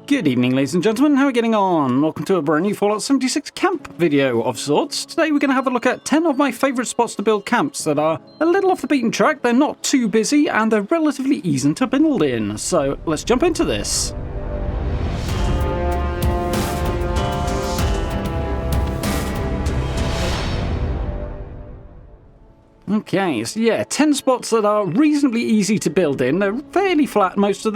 Good evening, ladies and gentlemen. How are we getting on? Welcome to a brand new Fallout 76 camp video of sorts. Today we're going to have a look at 10 of my favourite spots to build camps that are a little off the beaten track, they're not too busy, and they're relatively easy to build in. So let's jump into this. Okay, so yeah, 10 spots that are reasonably easy to build in. They're fairly flat, most of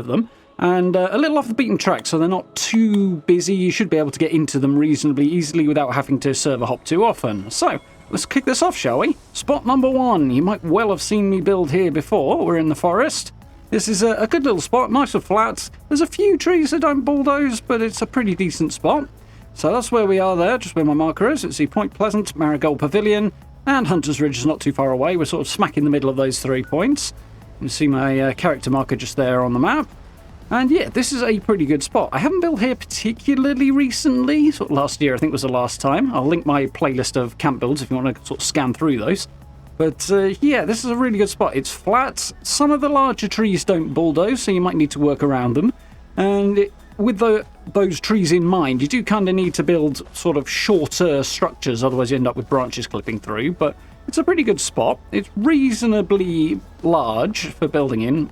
them. And a little off the beaten track, so they're not too busy. You should be able to get into them reasonably easily without having to server hop too often. So, let's kick this off, shall we? Spot number 1. You might well have seen me build here before. We're in the forest. This is a good little spot, nice and flat. There's a few trees that don't bulldoze, but it's a pretty decent spot. So that's where we are there, just where my marker is. It's the Point Pleasant, Marigold Pavilion, and Hunter's Ridge is not too far away. We're sort of smack in the middle of those 3 points. You can see my character marker just there on the map. And yeah, this is a pretty good spot. I haven't built here particularly recently. Sort of last year, I think, was the last time. I'll link my playlist of camp builds if you want to sort of scan through those. But yeah, this is a really good spot. It's flat. Some of the larger trees don't bulldoze, so you might need to work around them. And with those trees in mind, you do kind of need to build sort of shorter structures, otherwise you end up with branches clipping through. But it's a pretty good spot. It's reasonably large for building in.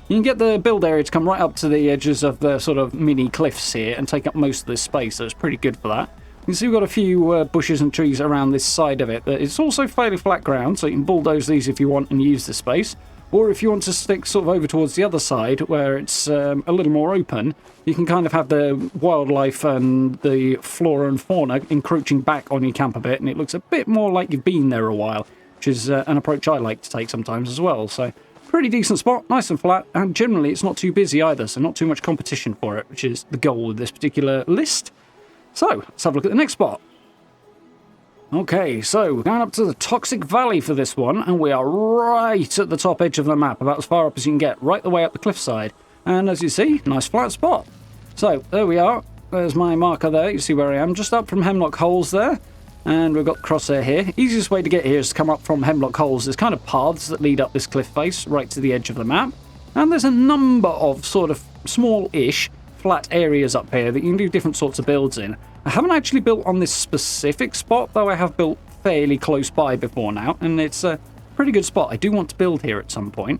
You can get the build area to come right up to the edges of the sort of mini cliffs here and take up most of this space, so it's pretty good for that. You can see we've got a few bushes and trees around this side of it, but it's also fairly flat ground, so you can bulldoze these if you want and use the space. Or if you want to stick sort of over towards the other side, where it's a little more open, you can kind of have the wildlife and the flora and fauna encroaching back on your camp a bit, and it looks a bit more like you've been there a while, which is an approach I like to take sometimes as well. So pretty decent spot, nice and flat, and generally it's not too busy either, so not too much competition for it, which is the goal with this particular list. So, let's have a look at the next spot. Okay, so we're going up to the Toxic Valley for this one, and we are right at the top edge of the map, about as far up as you can get, right the way up the cliffside. And as you see, nice flat spot. So, there we are. There's my marker there, you see where I am, just up from Hemlock Holes there. And we've got crosshair here. Easiest way to get here is to come up from Hemlock Holes. There's kind of paths that lead up this cliff face right to the edge of the map. And there's a number of sort of small-ish flat areas up here that you can do different sorts of builds in. I haven't actually built on this specific spot, though I have built fairly close by before now. And it's a pretty good spot. I do want to build here at some point.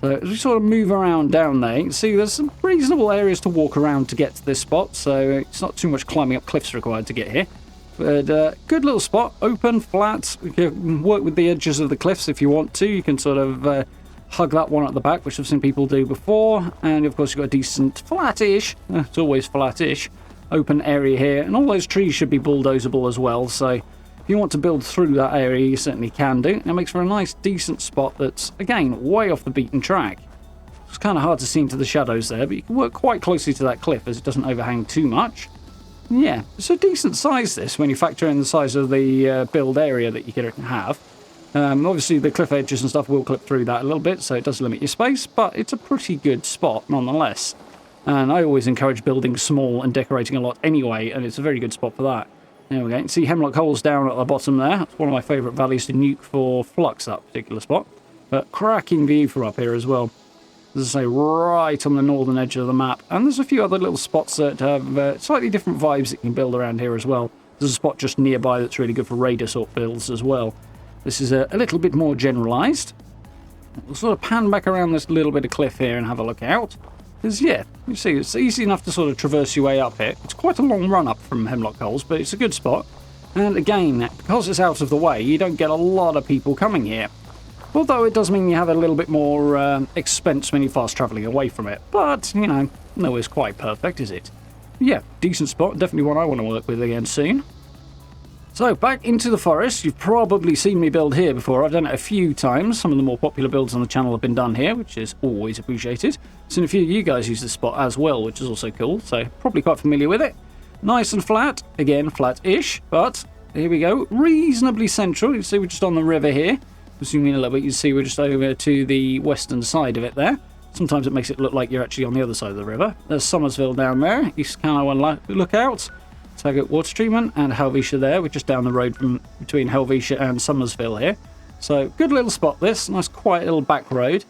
So as we sort of move around down there, you can see there's some reasonable areas to walk around to get to this spot. So it's not too much climbing up cliffs required to get here. But good little spot, open, flat. You can work with the edges of the cliffs if you want to. You can sort of hug that one at the back, which I've seen people do before. And of course you've got a decent flat-ish, it's always flat-ish, open area here. And all those trees should be bulldozable as well. So if you want to build through that area, you certainly can do. And it makes for a nice, decent spot that's, again, way off the beaten track. It's kind of hard to see into the shadows there, but you can work quite closely to that cliff as it doesn't overhang too much. Yeah, it's a decent size, this, when you factor in the size of the build area that you can have. Obviously, the cliff edges and stuff will clip through that a little bit, so it does limit your space, but it's a pretty good spot nonetheless. And I always encourage building small and decorating a lot anyway, and it's a very good spot for that. There we go. You can see Hemlock Holes down at the bottom there. It's one of my favourite valleys to nuke for flux, that particular spot. But cracking view from up here as well. As I say, right on the northern edge of the map. And there's a few other little spots that have slightly different vibes that you can build around here as well. There's a spot just nearby that's really good for raider sort builds as well. This is a little bit more generalised. We'll sort of pan back around this little bit of cliff here and have a look out. Because, yeah, you see, it's easy enough to sort of traverse your way up here. It's quite a long run up from Hemlock Holes, but it's a good spot. And again, because it's out of the way, you don't get a lot of people coming here. Although it does mean you have a little bit more expense when you're fast travelling away from it. But, you know, nowhere's quite perfect, is it? Yeah, decent spot. Definitely one I want to work with again soon. So, back into the forest. You've probably seen me build here before. I've done it a few times. Some of the more popular builds on the channel have been done here, which is always appreciated. Seen a few of you guys use this spot as well, which is also cool. So, probably quite familiar with it. Nice and flat. Again, flat-ish. But, here we go. Reasonably central. You can see we're just on the river here. Zoom in a little bit, you can see we're just over to the western side of it there. Sometimes it makes it look like you're actually on the other side of the river. There's Somersville down there, East Carolina Lookout, Taggart Water Treatment, and Helvetia there. We're just down the road from between Helvetia and Somersville here. So, good little spot this, nice quiet little back road.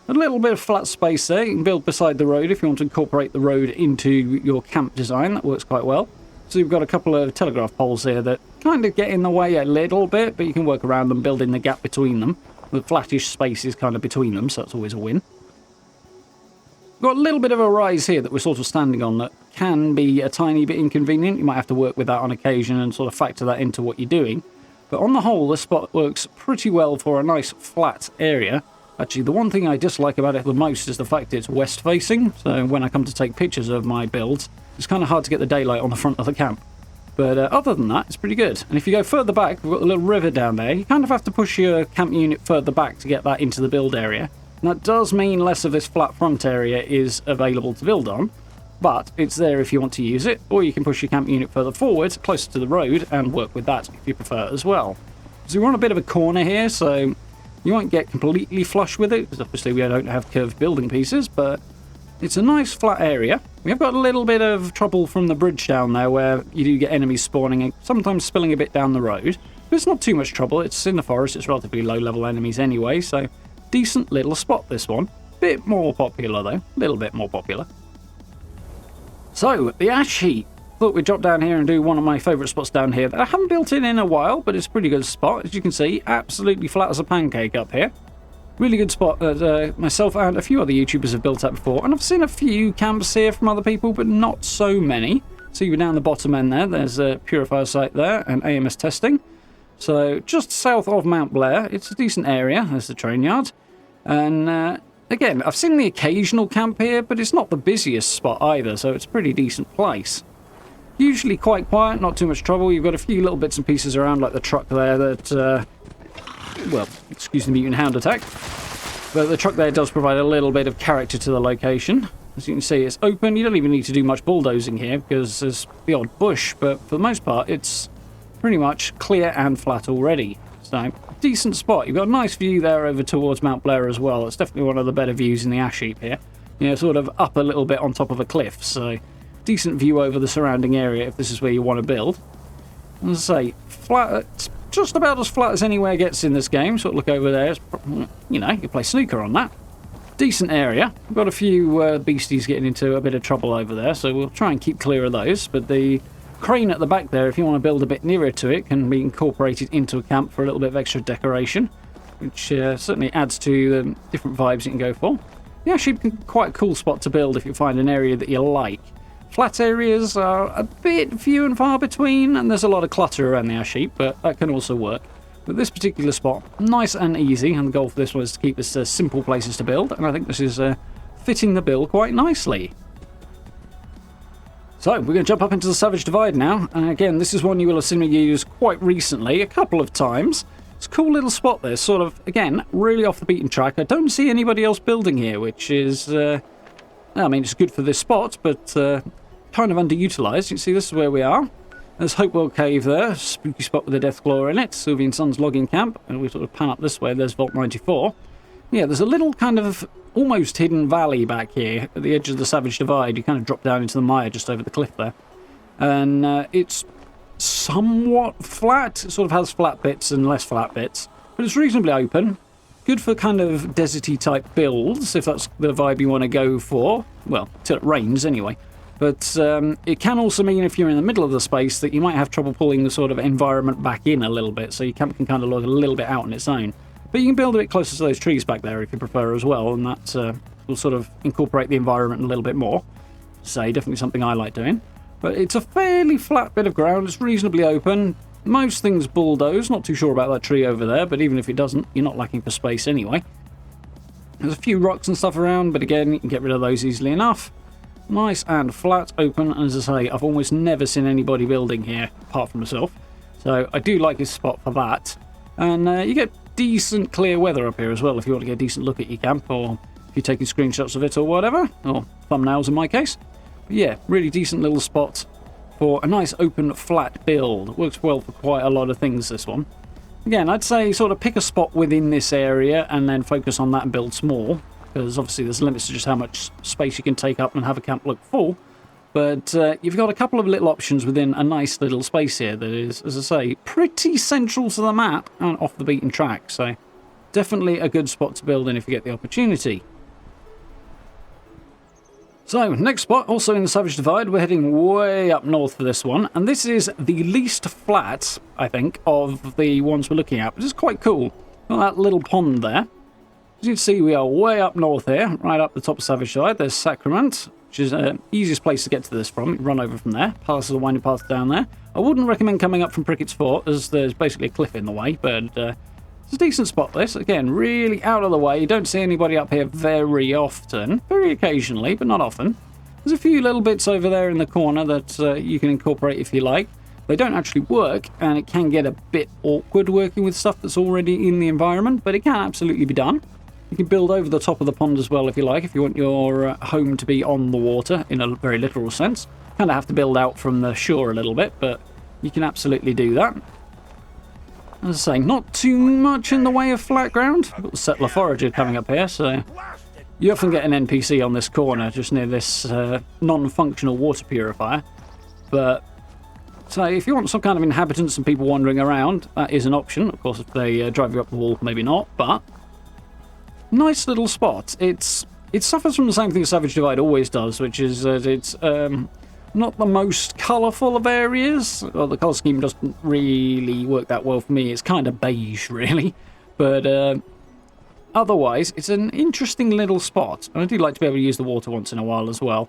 A little bit of flat space there. You can build beside the road if you want to incorporate the road into your camp design. That works quite well. So you've got a couple of telegraph poles here that kind of get in the way a little bit, but you can work around them, build in the gap between them. The flattish spaces kind of between them, so that's always a win. Got a little bit of a rise here that we're sort of standing on that can be a tiny bit inconvenient. You might have to work with that on occasion and sort of factor that into what you're doing. But on the whole, this spot works pretty well for a nice flat area. Actually, the one thing I dislike about it the most is the fact it's west facing. So when I come to take pictures of my builds, it's kind of hard to get the daylight on the front of the camp. But other than that, it's pretty good. And if you go further back, we've got a little river down there. You kind of have to push your camp unit further back to get that into the build area. And that does mean less of this flat front area is available to build on. But it's there if you want to use it. Or you can push your camp unit further forward, closer to the road, and work with that if you prefer as well. So we're on a bit of a corner here, so you won't get completely flush with it, because obviously we don't have curved building pieces, but it's a nice flat area. We have got a little bit of trouble from the bridge down there where you do get enemies spawning and sometimes spilling a bit down the road. But it's not too much trouble. It's in the forest. It's relatively low-level enemies anyway, so decent little spot, this one. Bit more popular, though. A little bit more popular. So, the ash heap. Thought we'd drop down here and do one of my favourite spots down here that I haven't built in a while, but it's a pretty good spot. As you can see, absolutely flat as a pancake up here. Really good spot that myself and a few other YouTubers have built up before. And I've seen a few camps here from other people, but not so many. So you're down the bottom end there. There's a purifier site there and AMS testing. So just south of Mount Blair. It's a decent area. There's the train yard. And again, I've seen the occasional camp here, but it's not the busiest spot either. So it's a pretty decent place. Usually quite quiet, not too much trouble. You've got a few little bits and pieces around, like the truck there that, well, excuse the mutant hound attack. But the truck there does provide a little bit of character to the location. As you can see, it's open. You don't even need to do much bulldozing here because there's the odd bush, but for the most part, it's pretty much clear and flat already. So, decent spot. You've got a nice view there over towards Mount Blair as well. It's definitely one of the better views in the ash heap here. You know, sort of up a little bit on top of a cliff, so decent view over the surrounding area if this is where you want to build. As I say, flat, it's just about as flat as anywhere gets in this game. Sort of look over there, it's, you know, you play snooker on that. Decent area. We've got a few beasties getting into a bit of trouble over there, so we'll try and keep clear of those. But the crane at the back there, if you want to build a bit nearer to it, can be incorporated into a camp for a little bit of extra decoration, which certainly adds to the different vibes you can go for. Yeah, actually quite a cool spot to build if you find an area that you like. Flat areas are a bit few and far between, and there's a lot of clutter around the ash heap, but that can also work. But this particular spot, nice and easy, and the goal for this one is to keep this simple places to build, and I think this is fitting the bill quite nicely. So, we're going to jump up into the Savage Divide now, and again, this is one you will have seen me use quite recently, a couple of times. It's a cool little spot there, sort of, again, really off the beaten track. I don't see anybody else building here, which is, I mean, it's good for this spot, but kind of underutilised. You can see this is where we are. There's Hopewell Cave there, spooky spot with a Deathclaw in it, Sylvian Sun's logging camp, and we sort of pan up this way, there's Vault 94. Yeah, there's a little kind of almost hidden valley back here at the edge of the Savage Divide. You kind of drop down into the mire just over the cliff there. And it's somewhat flat. It sort of has flat bits and less flat bits, but it's reasonably open. Good for kind of deserty type builds, if that's the vibe you want to go for. Well, till it rains anyway. But it can also mean if you're in the middle of the space that you might have trouble pulling the sort of environment back in a little bit, so your camp can kind of look a little bit out on its own. But you can build a bit closer to those trees back there if you prefer as well, and that will sort of incorporate the environment a little bit more. So definitely something I like doing. But it's a fairly flat bit of ground, it's reasonably open. Most things bulldoze, not too sure about that tree over there, but even if it doesn't, you're not lacking for space anyway. There's a few rocks and stuff around, but again, you can get rid of those easily enough. Nice and flat, open, and as I say, I've almost never seen anybody building here, apart from myself. So I do like this spot for that. And you get decent clear weather up here as well, if you want to get a decent look at your camp, or if you're taking screenshots of it or whatever, or thumbnails in my case. But yeah, really decent little spot for a nice open flat build. Works well for quite a lot of things, this one. Again, I'd say sort of pick a spot within this area and then focus on that and build small, because obviously there's limits to just how much space you can take up and have a camp look full. But you've got a couple of little options within a nice little space here that is, as I say, pretty central to the map and off the beaten track. So definitely a good spot to build in if you get the opportunity. So, next spot, also in the Savage Divide, we're heading way up north for this one, and this is the least flat, I think, of the ones we're looking at, which is quite cool. Got that little pond there. As you can see, we are way up north here, right up the top of Savage Divide. There's Sacrament, which is the easiest place to get to this from. You run over from there, passes a winding path down there. I wouldn't recommend coming up from Prickett's Fort, as there's basically a cliff in the way, but it's a decent spot, this. Again, really out of the way. You don't see anybody up here very often. Very occasionally, but not often. There's a few little bits over there in the corner that you can incorporate if you like. They don't actually work, and it can get a bit awkward working with stuff that's already in the environment, but it can absolutely be done. You can build over the top of the pond as well if you like, if you want your home to be on the water, in a very literal sense. Kind of have to build out from the shore a little bit, but you can absolutely do that. As I say, not too much in the way of flat ground. We've got the Settler Forager coming up here, so you often get an NPC on this corner, just near this non-functional water purifier. But, so if you want some kind of inhabitants and people wandering around, that is an option. Of course, if they drive you up the wall, maybe not, but nice little spot. It suffers from the same thing Savage Divide always does, which is that it's not the most colourful of areas. Well, the colour scheme doesn't really work that well for me. It's kind of beige, really. But otherwise, it's an interesting little spot. And I do like to be able to use the water once in a while as well.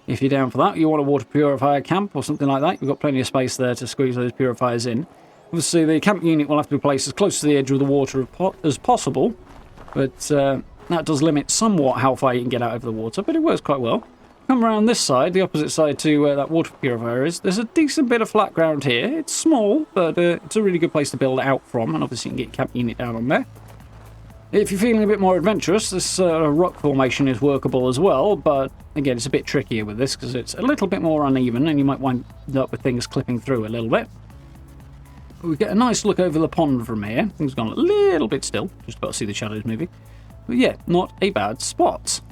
If you're down for that, you want a water purifier camp or something like that, you've got plenty of space there to squeeze those purifiers in. Obviously, the camp unit will have to be placed as close to the edge of the water as possible. But that does limit somewhat how far you can get out over the water, but it works quite well. Come around this side, the opposite side to where that water purifier is. There's a decent bit of flat ground here. It's small, but it's a really good place to build out from, and obviously you can get your camp unit down on there. If you're feeling a bit more adventurous, this rock formation is workable as well, but again, it's a bit trickier with this because it's a little bit more uneven, and you might wind up with things clipping through a little bit. But we get a nice look over the pond from here. Things gone a little bit still, just about to see the shadows moving. But yeah, not a bad spot.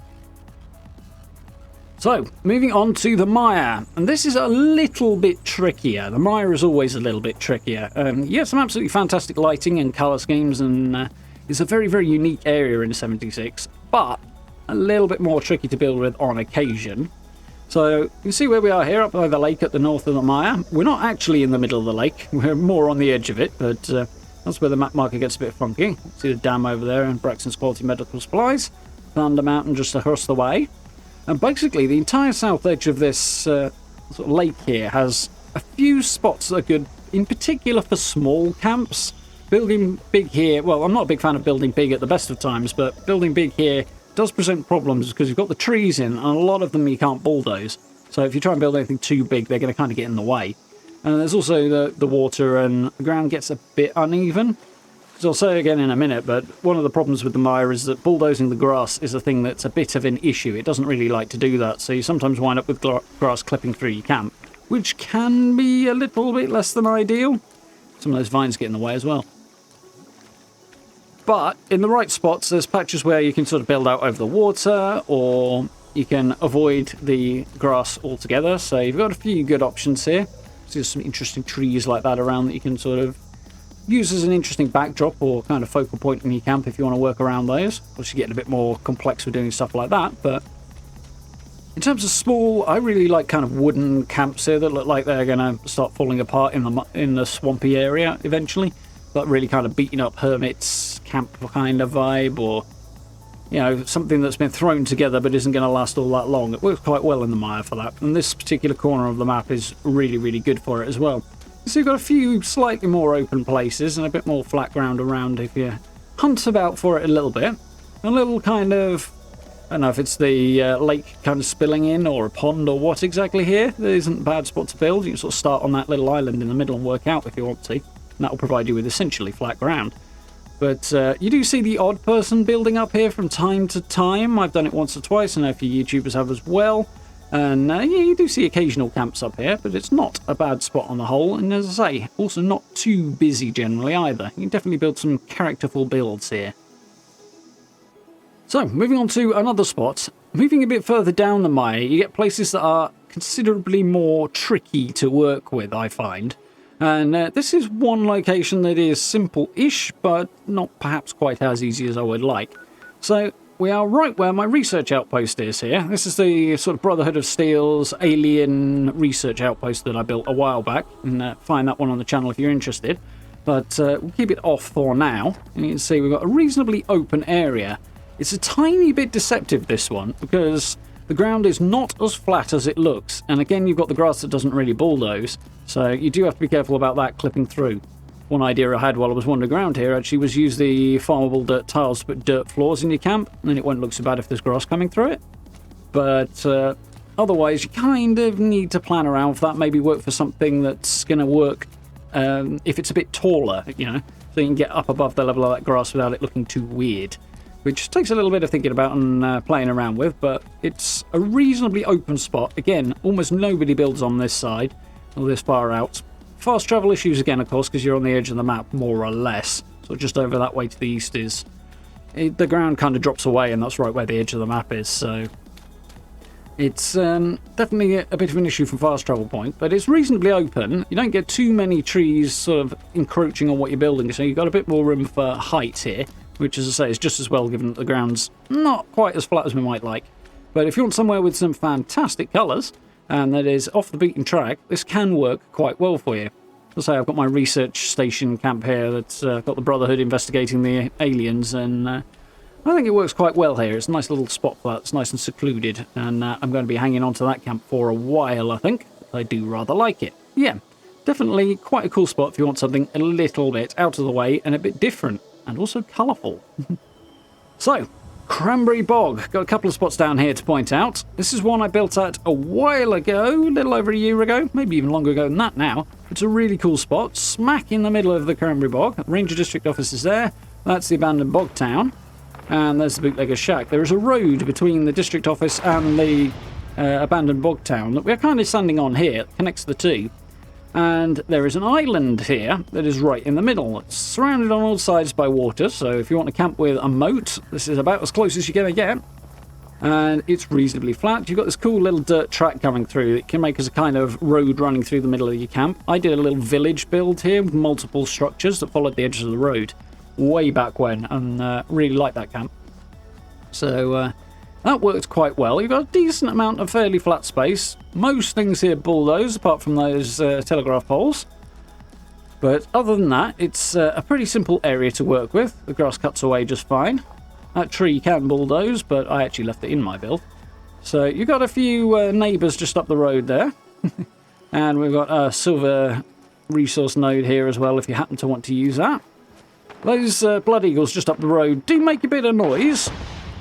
So, moving on to the Mire, and this is a little bit trickier. The Mire is always a little bit trickier. You get some absolutely fantastic lighting and colour schemes, and it's a very, very unique area in 76, but a little bit more tricky to build with on occasion. So, you can see where we are here, up by the lake at the north of the Mire. We're not actually in the middle of the lake, we're more on the edge of it, but that's where the map marker gets a bit funky. See the dam over there and Braxton's Quality Medical Supplies. Thunder Mountain just across the way. And basically, the entire south edge of this sort of lake here has a few spots that are good, in particular for small camps. Building big here, well, I'm not a big fan of building big at the best of times, but building big here does present problems because you've got the trees in, and a lot of them you can't bulldoze. So if you try and build anything too big, they're going to kind of get in the way. And there's also the water, and the ground gets a bit uneven. As I'll say again in a minute, but one of the problems with the Mire is that bulldozing the grass is a thing that's a bit of an issue. It doesn't really like to do that, so you sometimes wind up with grass clipping through your camp, which can be a little bit less than ideal. Some of those vines get in the way as well. But in the right spots, there's patches where you can sort of build out over the water, or you can avoid the grass altogether. So you've got a few good options here. So there's some interesting trees like that around that you can sort of use as an interesting backdrop or kind of focal point in your camp if you want to work around those. Of course, you get a bit more complex with doing stuff like that, but in terms of small, I really like kind of wooden camps here that look like they're going to start falling apart in the swampy area eventually. That really kind of beaten up hermits camp kind of vibe, or you know, something that's been thrown together but isn't going to last all that long. It works quite well in the Mire for that, and this particular corner of the map is really, really good for it as well. So you've got a few slightly more open places and a bit more flat ground around if you hunt about for it a little bit. A little kind of, I don't know if it's the lake kind of spilling in or a pond or what exactly here. There isn't a bad spot to build. You can sort of start on that little island in the middle and work out if you want to. And that will provide you with essentially flat ground. But you do see the odd person building up here from time to time. I've done it once or twice. I know a few YouTubers have as well. And yeah, you do see occasional camps up here, but it's not a bad spot on the whole. And as I say, also not too busy generally either. You can definitely build some characterful builds here. So, moving on to another spot. Moving a bit further down the Mire, you get places that are considerably more tricky to work with, I find. And this is one location that is simple-ish, but not perhaps quite as easy as I would like. So, we are right where my research outpost is here. This is the sort of Brotherhood of Steel's alien research outpost that I built a while back. And find that one on the channel if you're interested. But we'll keep it off for now. And you can see we've got a reasonably open area. It's a tiny bit deceptive, this one, because the ground is not as flat as it looks. And again, you've got the grass that doesn't really bulldoze. So you do have to be careful about that clipping through. One idea I had while I was wandering around here actually was use the farmable dirt tiles to put dirt floors in your camp, and then it won't look so bad if there's grass coming through it. But otherwise, you kind of need to plan around for that. Maybe work for something that's going to work if it's a bit taller, you know, so you can get up above the level of that grass without it looking too weird. Which takes a little bit of thinking about and playing around with, but it's a reasonably open spot. Again, almost nobody builds on this side or this far out. Fast travel issues again, of course, because you're on the edge of the map, more or less. So just over that way to the east is... the ground kind of drops away, and that's right where the edge of the map is, so... It's definitely a bit of an issue from fast travel point, but it's reasonably open. You don't get too many trees sort of encroaching on what you're building, so you've got a bit more room for height here, which, as I say, is just as well given that the ground's not quite as flat as we might like. But if you want somewhere with some fantastic colours, and that is off the beaten track, this can work quite well for you. As I say, I've got my research station camp here that's got the Brotherhood investigating the aliens, and I think it works quite well here. It's a nice little spot for that. It's nice and secluded, and I'm going to be hanging on to that camp for a while, I think. I do rather like it. Yeah, definitely quite a cool spot if you want something a little bit out of the way and a bit different, and also colourful. So, Cranberry Bog. Got a couple of spots down here to point out. This is one I built at a while ago, a little over a year ago, maybe even longer ago than that now. It's a really cool spot, smack in the middle of the Cranberry Bog. Ranger District Office is there. That's the abandoned bog town. And there's the bootlegger's shack. There is a road between the district office and the abandoned bog town that we're kind of standing on here. It connects the two. And there is an island here that is right in the middle. It's surrounded on all sides by water, so if you want to camp with a moat, this is about as close as you're going to get. And it's reasonably flat. You've got this cool little dirt track coming through that can make as a kind of road running through the middle of your camp. I did a little village build here with multiple structures that followed the edges of the road way back when, and really liked that camp. So that worked quite well. You've got a decent amount of fairly flat space. Most things here bulldoze, apart from those telegraph poles. But other than that, it's a pretty simple area to work with. The grass cuts away just fine. That tree can bulldoze, but I actually left it in my build. So you've got a few neighbours just up the road there. And we've got a silver resource node here as well, if you happen to want to use that. Those blood eagles just up the road do make a bit of noise,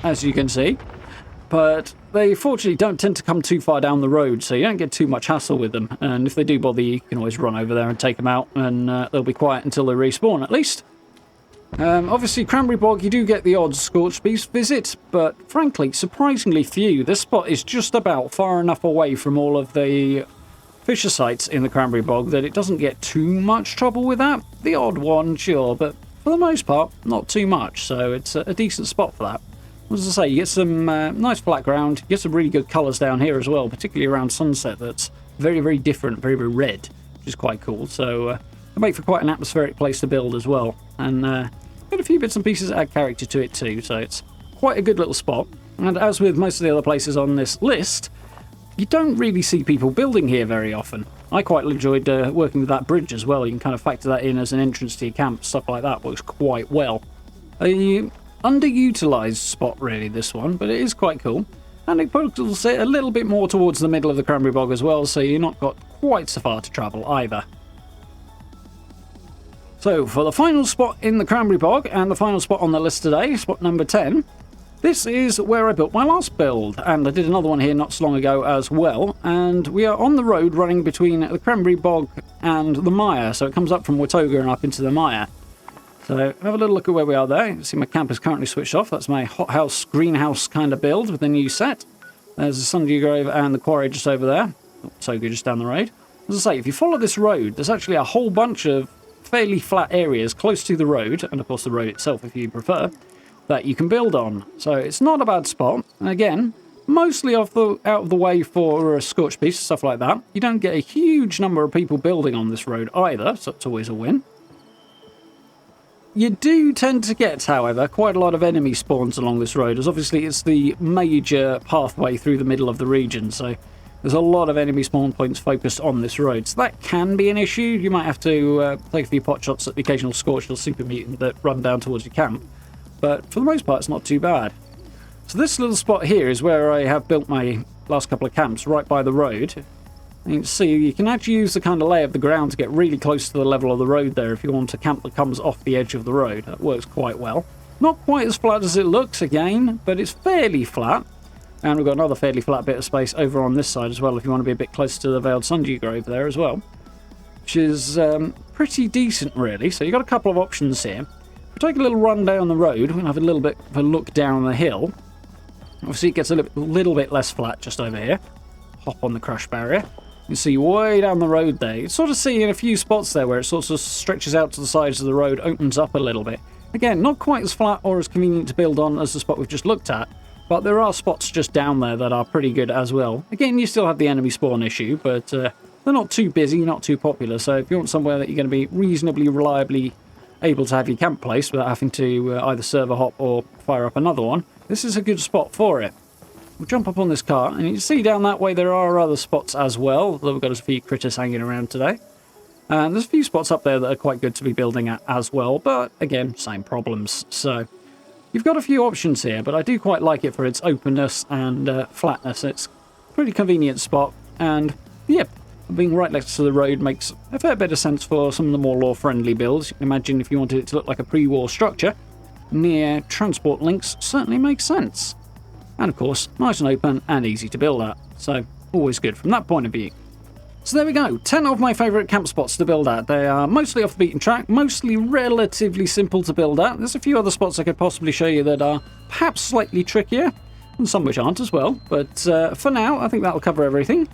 as you can see. But they fortunately don't tend to come too far down the road, so you don't get too much hassle with them. And if they do bother you can always run over there and take them out, and they'll be quiet until they respawn, at least. Obviously, Cranberry Bog, you do get the odd Scorched Beast visit, but frankly, surprisingly few. This spot is just about far enough away from all of the fisher sites in the Cranberry Bog that it doesn't get too much trouble with that. The odd one, sure, but for the most part, not too much, so it's a decent spot for that. As I say, you get some nice flat ground, you get some really good colours down here as well, particularly around sunset that's very, very different, very, very red, which is quite cool. So they make for quite an atmospheric place to build as well. And get a few bits and pieces that add character to it too, so it's quite a good little spot. And as with most of the other places on this list, you don't really see people building here very often. I quite enjoyed working with that bridge as well. You can kind of factor that in as an entrance to your camp, stuff like that works quite well. Underutilised spot really, this one, but it is quite cool. And it puts it a little bit more towards the middle of the Cranberry Bog as well, so you're not got quite so far to travel either. So for the final spot in the Cranberry Bog, and the final spot on the list today, spot number 10, this is where I built my last build, and I did another one here not so long ago as well, and we are on the road running between the Cranberry Bog and the Mire, so it comes up from Watoga and up into the Mire. So have a little look at where we are there. You see my camp is currently switched off. That's my hothouse, greenhouse kind of build with the new set. There's the Sundew Grove and the quarry just over there. Watoga just down the road. As I say, if you follow this road, there's actually a whole bunch of fairly flat areas close to the road, and of course the road itself if you prefer, that you can build on. So it's not a bad spot. And again, mostly out of the way for a Scorched Beast, stuff like that. You don't get a huge number of people building on this road either, so it's always a win. You do tend to get, however, quite a lot of enemy spawns along this road, as obviously it's the major pathway through the middle of the region, so there's a lot of enemy spawn points focused on this road. So that can be an issue. You might have to take a few pot shots at the occasional Scorched or Super Mutant that run down towards your camp, but for the most part it's not too bad. So this little spot here is where I have built my last couple of camps, right by the road. And you can see you can actually use the kind of lay of the ground to get really close to the level of the road there if you want a camp that comes off the edge of the road. That works quite well. Not quite as flat as it looks again, but it's fairly flat. And we've got another fairly flat bit of space over on this side as well if you want to be a bit closer to the Veiled Sundew Grove there as well. Which is pretty decent really. So you've got a couple of options here. If we take a little run down the road, we'll have a little bit of a look down the hill. Obviously it gets a little bit less flat just over here. Hop on the crash barrier. You can see way down the road there. You sort of see in a few spots there where it sort of stretches out to the sides of the road, opens up a little bit. Again, not quite as flat or as convenient to build on as the spot we've just looked at, but there are spots just down there that are pretty good as well. Again, you still have the enemy spawn issue, but they're not too busy, not too popular, so if you want somewhere that you're going to be reasonably reliably able to have your camp placed without having to either server hop or fire up another one, this is a good spot for it. We'll jump up on this car, and you can see down that way there are other spots as well, although we've got a few critters hanging around today. And there's a few spots up there that are quite good to be building at as well, but again, same problems. So you've got a few options here, but I do quite like it for its openness and flatness. It's a pretty convenient spot, and yeah, being right next to the road makes a fair bit of sense for some of the more lore-friendly builds. You can imagine if you wanted it to look like a pre-war structure, near transport links certainly makes sense. And of course, nice and open and easy to build at, so always good from that point of view. So there we go, 10 of my favourite camp spots to build at. They are mostly off the beaten track, mostly relatively simple to build at. There's a few other spots I could possibly show you that are perhaps slightly trickier, and some which aren't as well, but for now I think that'll cover everything.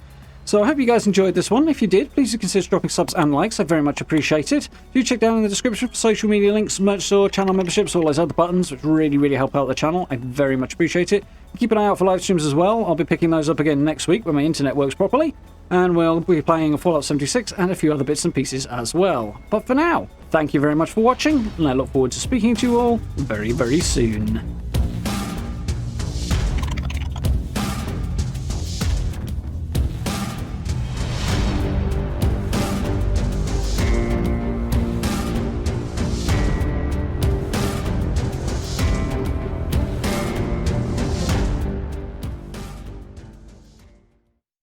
So I hope you guys enjoyed this one. If you did, please do consider dropping subs and likes. I very much appreciate it. Do check down in the description for social media links, merch store, channel memberships, all those other buttons, which really help out the channel. I very much appreciate it. Keep an eye out for live streams as well. I'll be picking those up again next week when my internet works properly. And we'll be playing Fallout 76 and a few other bits and pieces as well. But for now, thank you very much for watching, and I look forward to speaking to you all very soon.